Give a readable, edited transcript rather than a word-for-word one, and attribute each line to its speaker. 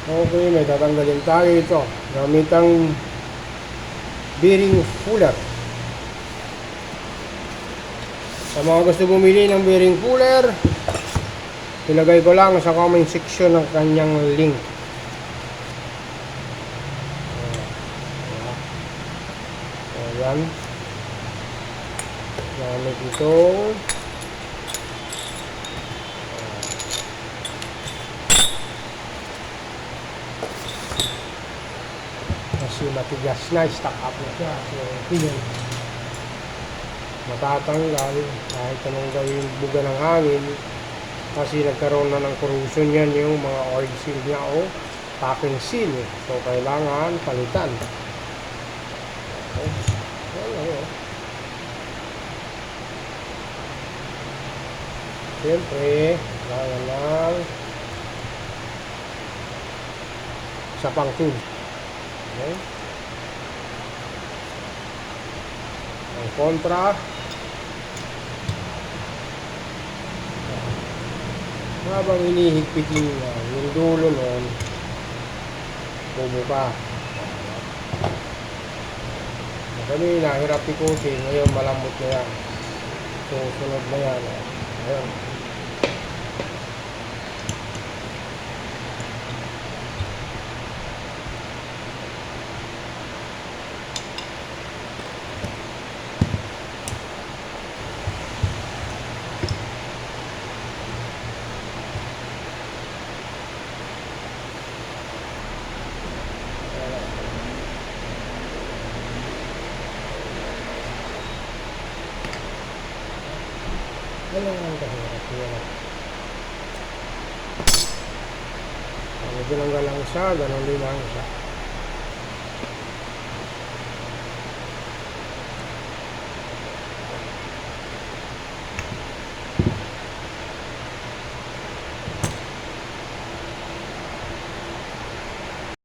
Speaker 1: Okay, may tatanggalin tayo ito gamit ang bearing puller. Sa mga gusto bumili ng bearing puller, ilagay ko lang sa comment section ng kanyang link. Ayan. Gamit itong kasi matigas na, stock up na siya. So, yun, matatanggal kahit anong gawin buga ng hangin kasi nagkaroon na ng corrosion yan yung mga oil seal niya o packing seal. So, kailangan palitan. Okay. Ayan. Siyempre, kailangan lang sa pang-tool. Okay. Ang kontra, habang inihigpit yung dulo nun, bubuka. Kami nahirap ikutin, ngayon malambot na yan. So, sunod na yan. Ayan. Kailangan kahirap. Medyo lang galang siya, ganun din lang siya.